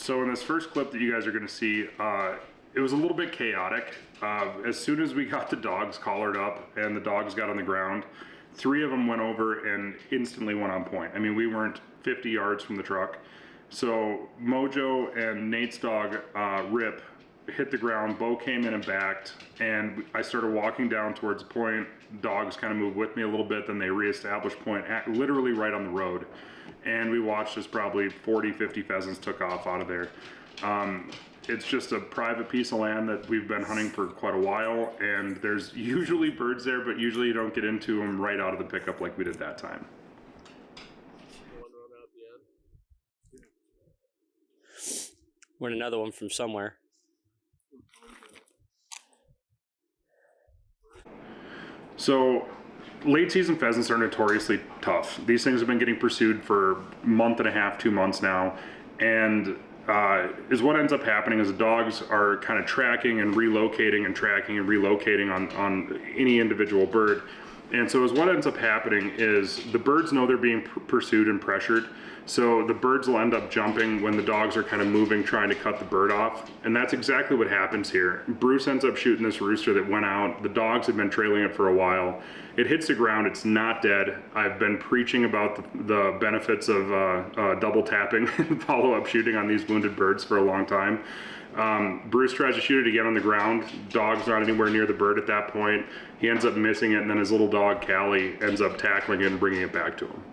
So in this first clip that you guys are going to see, it was a little bit chaotic. As soon as we got the dogs collared up and the dogs got on the ground, 3 of them went over and instantly went on point. I mean, we weren't 50 yards from the truck. So Mojo and Nate's dog, Rip, hit the ground. Bo came in and backed, and I started walking down towards the point. Dogs kind of moved with me a little bit, then they reestablished point literally right on the road. And we watched as probably 40, 50 pheasants took off out of there. It's just a private piece of land that we've been hunting for quite a while, and there's usually birds there, but usually you don't get into them right out of the pickup like we did that time. Win another one from somewhere. So late season pheasants are notoriously tough. These things have been getting pursued for a month and a half, 2 months now, and is what ends up happening is the dogs are kind of tracking and relocating and tracking and relocating on any individual bird. And so what ends up happening is the birds know they're being pursued and pressured. So the birds will end up jumping when the dogs are kind of moving, trying to cut the bird off. And that's exactly what happens here. Bruce ends up shooting this rooster that went out. The dogs have been trailing it for a while. It hits the ground, it's not dead. I've been preaching about the benefits of double tapping and follow-up shooting on these wounded birds for a long time. Bruce tries to shoot it again on the ground. Dog's not anywhere near the bird at that point. He ends up missing it, and then his little dog, Callie, ends up tackling it and bringing it back to him.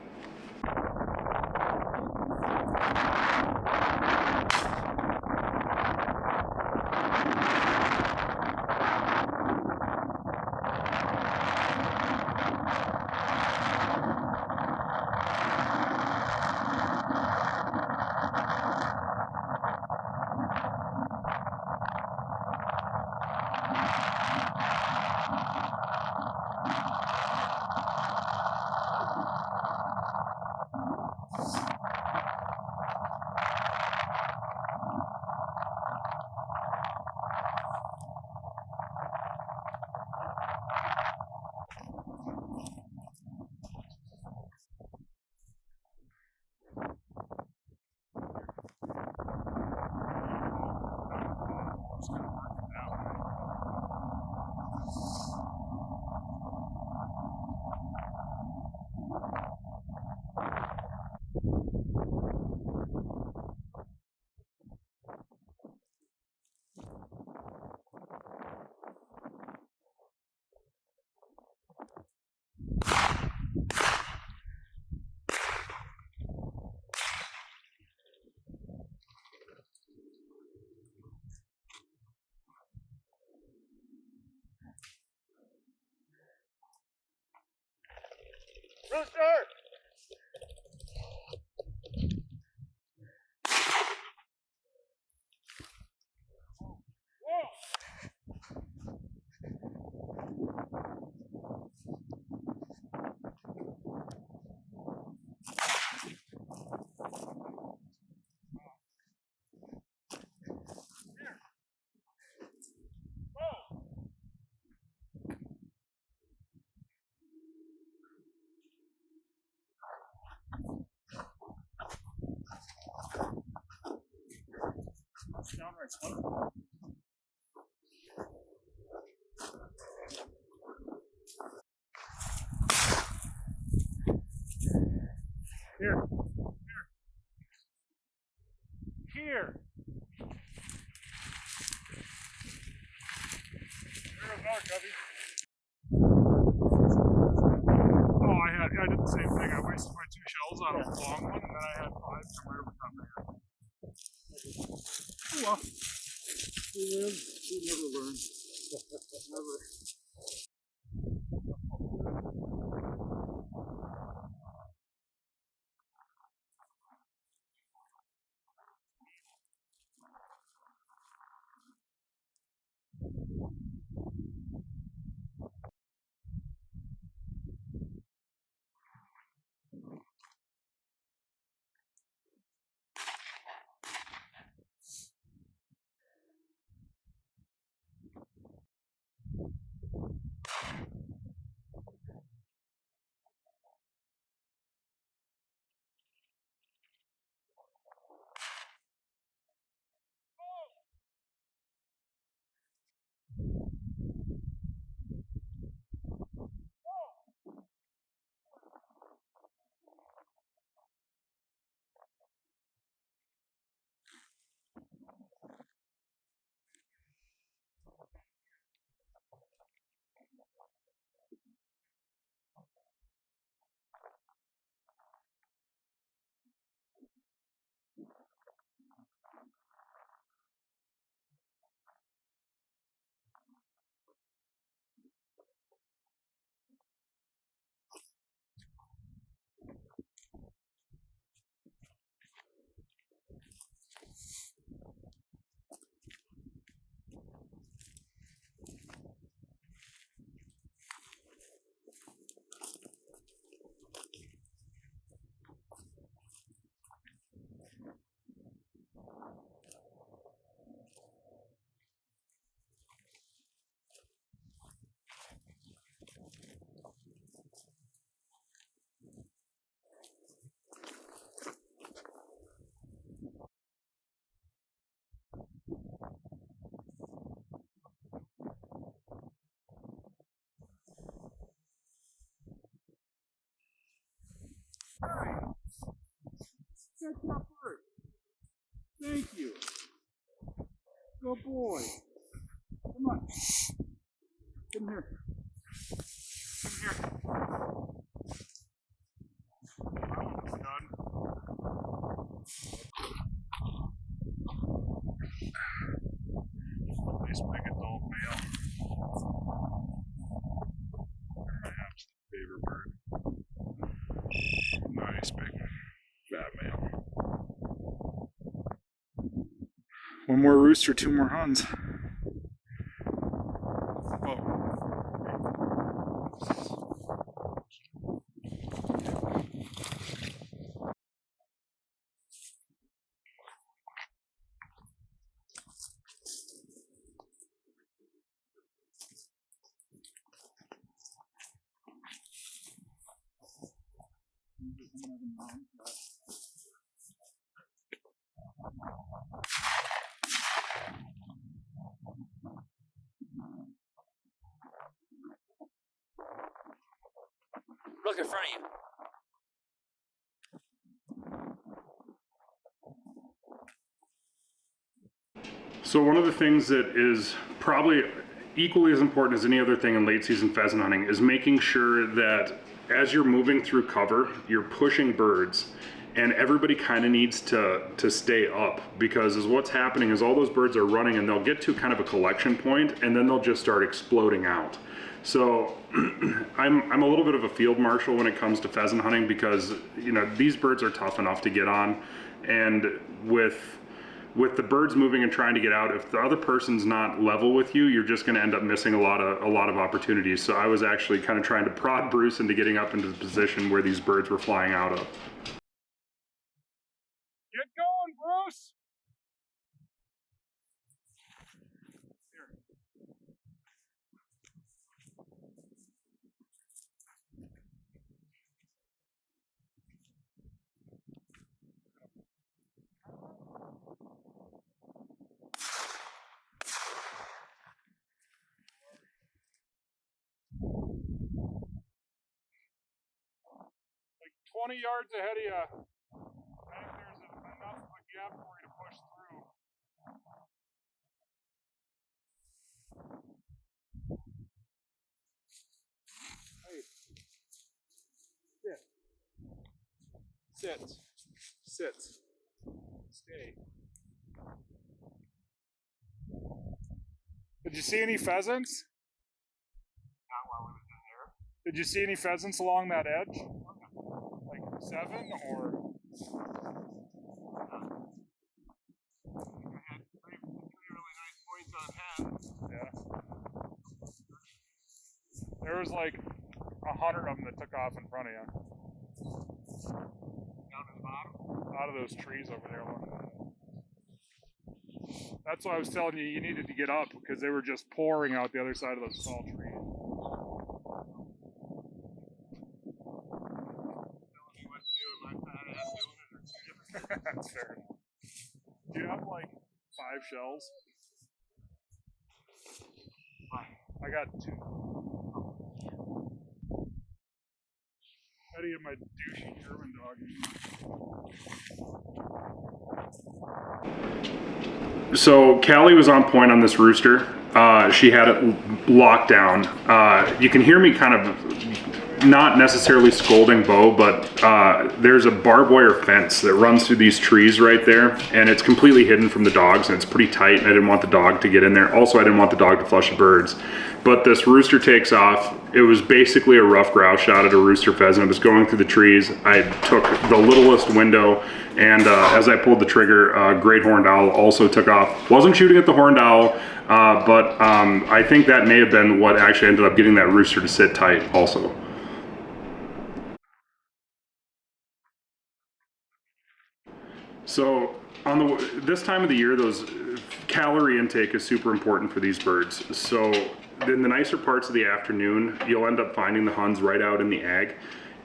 Rooster! Downright slow. Here. Here. There goes our cubby. Oh, I did the same thing. I wasted my 2 shells on a long one, and then I had 5 from wherever come there. Oh well. We learn. We never learn. Never. Catch that bird. Thank you. Good boy. Come on. Come here. Come here. That one was done. Nice big adult male. My absolute favorite bird. Nice big fat male. One more rooster, two more Huns. Oh. Look in front of you. So one of the things that is probably equally as important as any other thing in late season pheasant hunting is making sure that as you're moving through cover, you're pushing birds, and everybody kind of needs to stay up, because as what's happening is all those birds are running and they'll get to kind of a collection point and then they'll just start exploding out. So I'm a little bit of a field marshal when it comes to pheasant hunting, because you know these birds are tough enough to get on, and with the birds moving and trying to get out, if the other person's not level with you, you're just going to end up missing a lot of opportunities. So I was actually kind of trying to prod Bruce into getting up into the position where these birds were flying out of. Get going, Bruce! Here. Like 20 yards ahead of you. I think there's enough of a gap for you to push through. Hey. Sit. Sit. Stay. Did you see any pheasants? Not while we was in there. Did you see any pheasants along that edge? Like 7 or? I had three really nice points on head. Yeah. There was like 100 of them that took off in front of you. Down to the bottom? Out of those trees over there. That's why I was telling you needed to get up, because they were just pouring out the other side of those tall trees. That's fair enough. Do you have like 5 shells? I got 2. How do you get my douchey German dog? So Callie was on point on this rooster. She had it locked down. You can hear me kind of not necessarily scolding Bo, but there's a barbed wire fence that runs through these trees right there, and it's completely hidden from the dogs, and it's pretty tight, and I didn't want the dog to get in there. Also, I didn't want the dog to flush the birds. But this rooster takes off. It was basically a rough grouse shot at a rooster pheasant. It was going through the trees. I took the littlest window, and as I pulled the trigger, great horned owl also took off. Wasn't shooting at the horned owl, but I think that may have been what actually ended up getting that rooster to sit tight also. So on this time of the year, those calorie intake is super important for these birds. So in the nicer parts of the afternoon, you'll end up finding the Huns right out in the ag.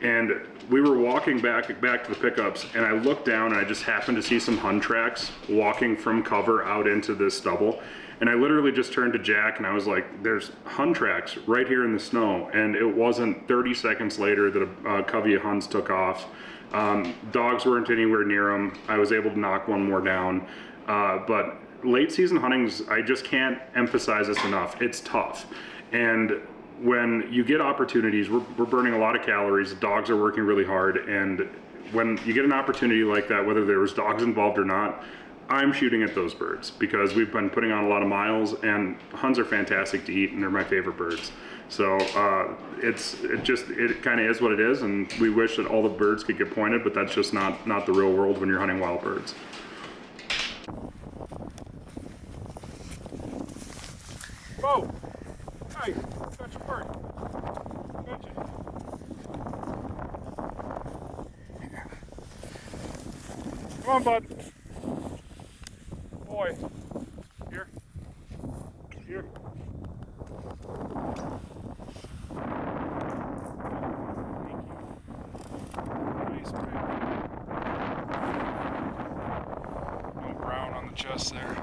And we were walking back to the pickups, and I looked down and I just happened to see some Hun tracks walking from cover out into this stubble. And I literally just turned to Jack and I was like, there's Hun tracks right here in the snow. And it wasn't 30 seconds later that a covey of Huns took off. Dogs weren't anywhere near them. I was able to knock one more down. But late season hunting's, I just can't emphasize this enough. It's tough. And when you get opportunities, we're burning a lot of calories. Dogs are working really hard. And when you get an opportunity like that, whether there was dogs involved or not, I'm shooting at those birds because we've been putting on a lot of miles, and Huns are fantastic to eat, and they're my favorite birds. So it kind of is what it is, and we wish that all the birds could get pointed, but that's just not the real world when you're hunting wild birds. Whoa! Nice! Got your bird. Gotcha. Come on, bud. Boy. Here. Here. Thank you. Nice bird. No brown on the chest there.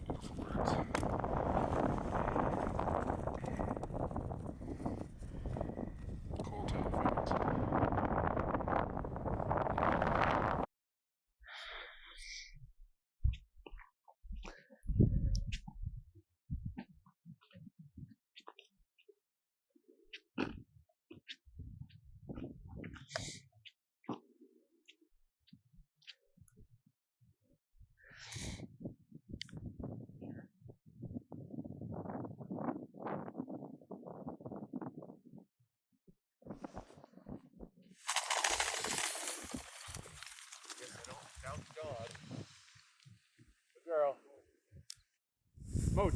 Beautiful birds. Cool tail fins. Girl. Mooch.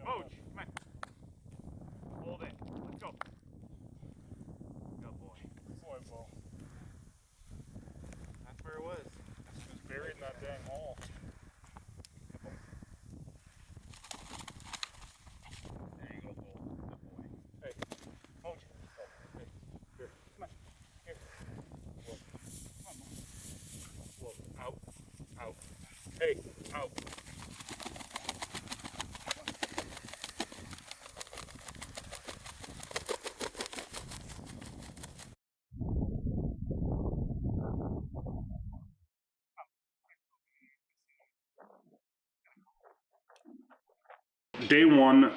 Mooch, come on. Hold it. Let's go. Good boy. Boy, Bo. That's where it was. She was buried in that dang hole. There you go, Bull. Good boy. Hey, Mooch. Oh, hey. Here. Come on. Here. Whoa. Come on, Mooch. Whoa. Out. Out. Hey, out. Day one,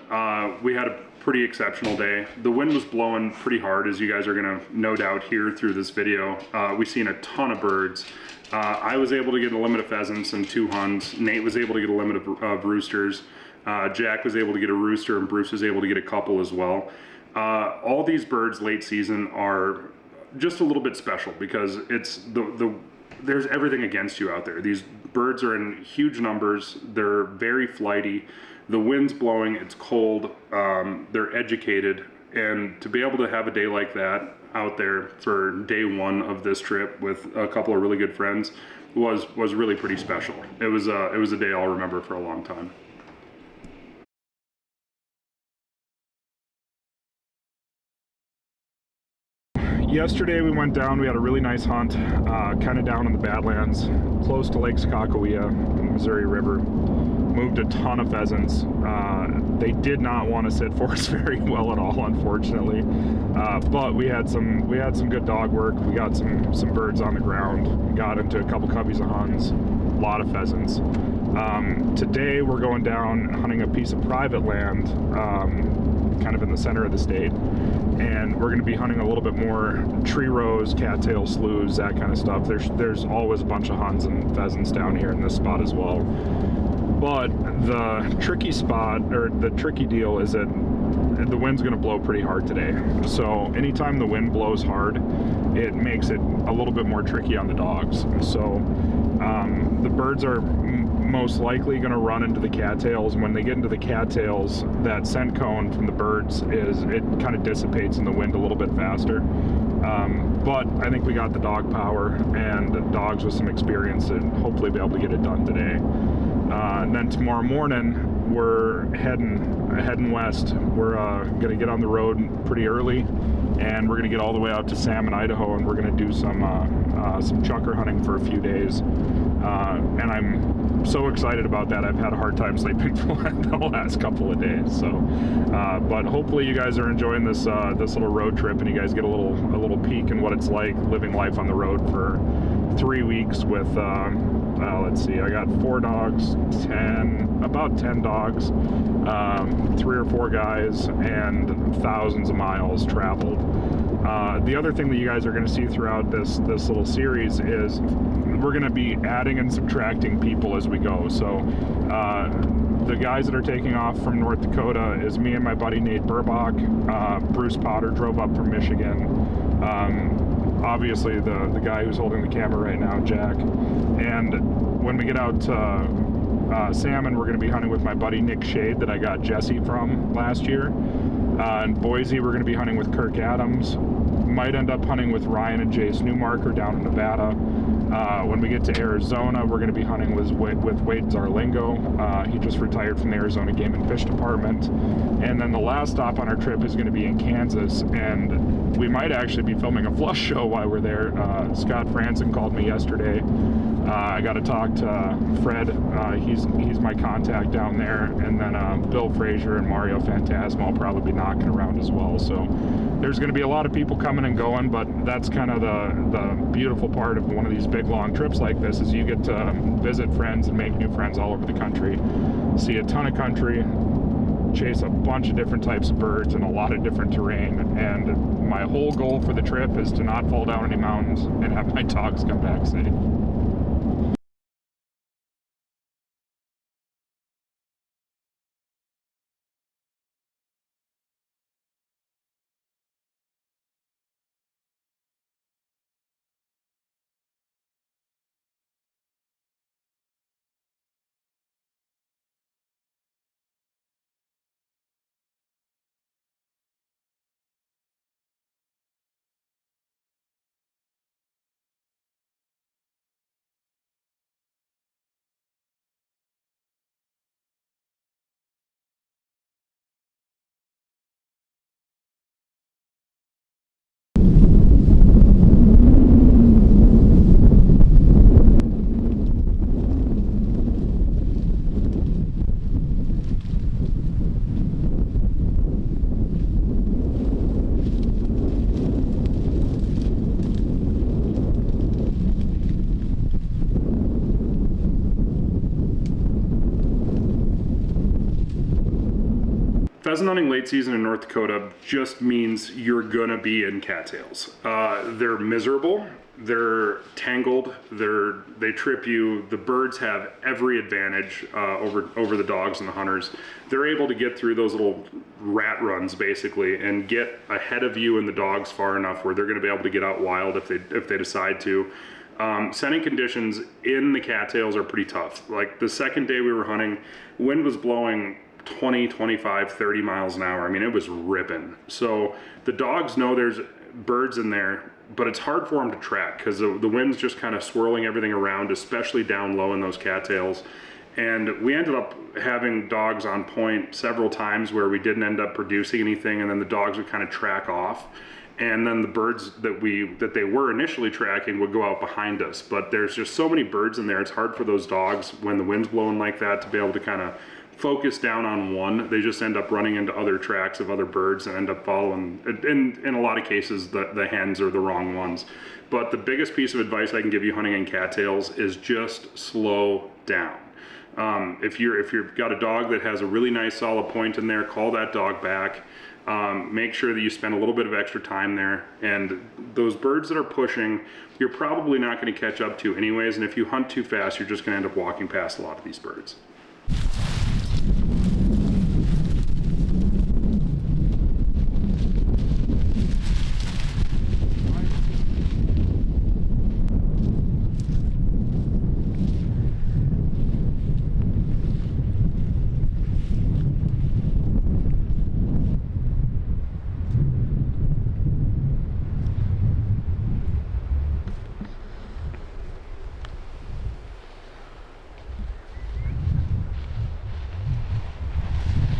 we had a pretty exceptional day. The wind was blowing pretty hard, as you guys are gonna no doubt hear through this video. We've seen a ton of birds. I was able to get a limit of pheasants and 2 Huns. Nate was able to get a limit of roosters. Jack was able to get a rooster, and Bruce was able to get a couple as well. All these birds late season are just a little bit special because it's there's everything against you out there. These birds are in huge numbers. They're very flighty. The wind's blowing, it's cold, they're educated, and to be able to have a day like that out there for day one of this trip with a couple of really good friends was really pretty special. It was a day I'll remember for a long time. Yesterday we went down, we had a really nice hunt, kind of down in the Badlands, close to Lake Sakakawea, Missouri River. Moved a ton of pheasants. They did not want to sit for us very well at all, unfortunately. But we had some good dog work. We got some birds on the ground. Got into a couple coveys of Huns. A lot of pheasants. Today we're going down hunting a piece of private land, kind of in the center of the state, and we're going to be hunting a little bit more tree rows, cattail sloughs, that kind of stuff. There's always a bunch of Huns and pheasants down here in this spot as well. But the tricky spot, or the tricky deal, is that the wind's going to blow pretty hard today. So anytime the wind blows hard, it makes it a little bit more tricky on the dogs. So the birds are most likely going to run into the cattails, and when they get into the cattails, that scent cone from the birds it kind of dissipates in the wind a little bit faster. But I think we got the dog power and dogs with some experience to hopefully be able to get it done today. And then tomorrow morning we're heading west. We're gonna get on the road pretty early, and we're gonna get all the way out to Salmon, Idaho, and we're gonna do some chunker hunting for a few days. And I'm so excited about that. I've had a hard time sleeping for the last couple of days. So, but hopefully you guys are enjoying this this little road trip, and you guys get a little peek in what it's like living life on the road for 3 weeks with. Let's see, I got 4 dogs, about 10 dogs, 3 or 4 guys, and thousands of miles traveled. The other thing that you guys are going to see throughout this little series is we're going to be adding and subtracting people as we go. So the guys that are taking off from North Dakota is me and my buddy Nate Burbach. Bruce Potter drove up from Michigan. Obviously the guy who's holding the camera right now, Jack. And when we get out to salmon, we're going to be hunting with my buddy Nick Shade that I got Jesse from last year. In Boise, we're going to be hunting with Kirk Adams. Might end up hunting with Ryan and Jace Newmarker down in Nevada. When we get to Arizona, we're going to be hunting with Wade Zarlingo. He just retired from the Arizona Game and Fish Department. And then the last stop on our trip is going to be in Kansas, and we might actually be filming a flush show while we're there. Scott Franson called me yesterday. I got to talk to Fred. He's my contact down there, and then Bill Frazier and Mario Fantasma will probably be knocking around as well. So there's going to be a lot of people coming and going, but that's kind of the beautiful part of one of these big long trips like this, is you get to visit friends and make new friends all over the country, see a ton of country, chase a bunch of different types of birds and a lot of different terrain. And my whole goal for the trip is to not fall down any mountains and have my dogs come back safe. Pheasant hunting late season in North Dakota just means you're gonna be in cattails. They're miserable, they're tangled, they trip you. The birds have every advantage over the dogs and the hunters. They're able to get through those little rat runs basically and get ahead of you and the dogs far enough where they're gonna be able to get out wild if they decide to. Scenting conditions in the cattails are pretty tough. Like the second day we were hunting, wind was blowing 20, 25, 30 miles an hour. I mean, it was ripping. So the dogs know there's birds in there, but it's hard for them to track because the wind's just kind of swirling everything around, especially down low in those cattails. And we ended up having dogs on point several times where we didn't end up producing anything, and then the dogs would kind of track off. And then the birds that they were initially tracking would go out behind us. But there's just so many birds in there, it's hard for those dogs when the wind's blowing like that to be able to kind of focus down on one. They just end up running into other tracks of other birds and end up following, in a lot of cases, the hens are the wrong ones. But the biggest piece of advice I can give you hunting in cattails is just slow down. If you've got a dog that has a really nice solid point in there, call that dog back. Make sure that you spend a little bit of extra time there. And those birds that are pushing, you're probably not going to catch up to anyways. And if you hunt too fast, you're just going to end up walking past a lot of these birds.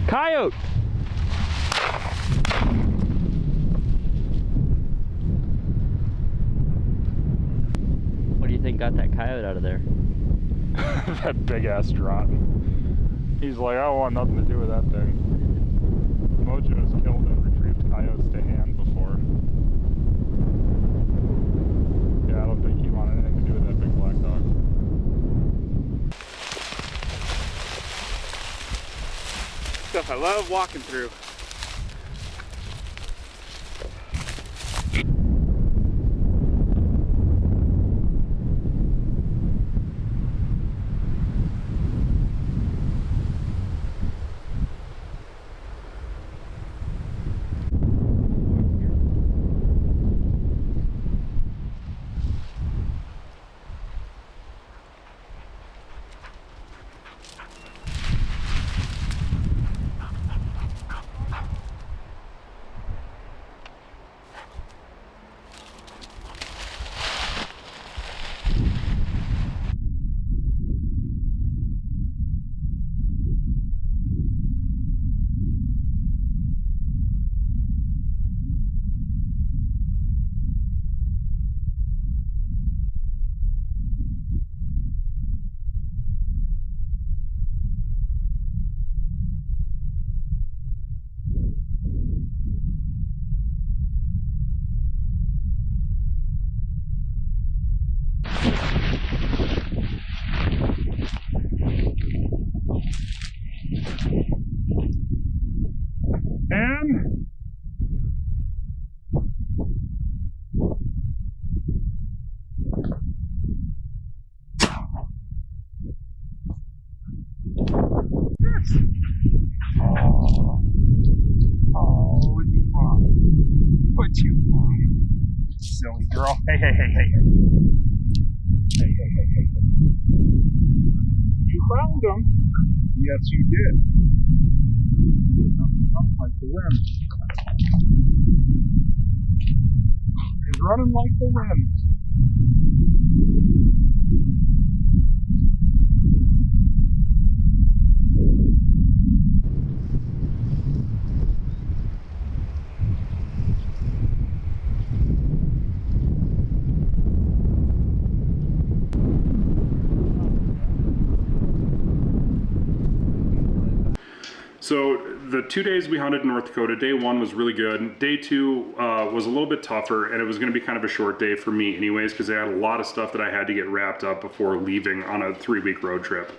Coyote! What do you think got that coyote out of there? That big ass drop. He's like, I don't want nothing to do with that thing. Mojo has killed and retrieved coyotes to hand before. Yeah, I don't think he wanted anything to do with that big black dog. Stuff I love walking through. And yes. Oh, what you want? What you want? Silly girl. Hey, hey, hey, hey, hey. Hey, hey, hey, hey, hey. You found him. Yes, you did. Running like the wind. He's running like the wind. So the 2 days we hunted in North Dakota, day one was really good. Day two was a little bit tougher, and it was going to be kind of a short day for me anyways, because I had a lot of stuff that I had to get wrapped up before leaving on a 3-week road trip.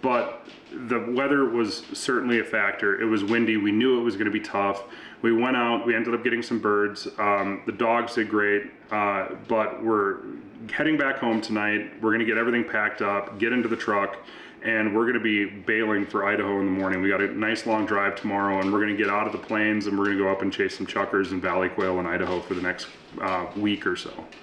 But the weather was certainly a factor. It was windy. We knew it was going to be tough. We went out. We ended up getting some birds. The dogs did great, but we're heading back home tonight. We're going to get everything packed up, get into the truck, and we're going to be bailing for Idaho in the morning. We got a nice long drive tomorrow, and we're going to get out of the plains, and we're going to go up and chase some chukars and valley quail in Idaho for the next week or so.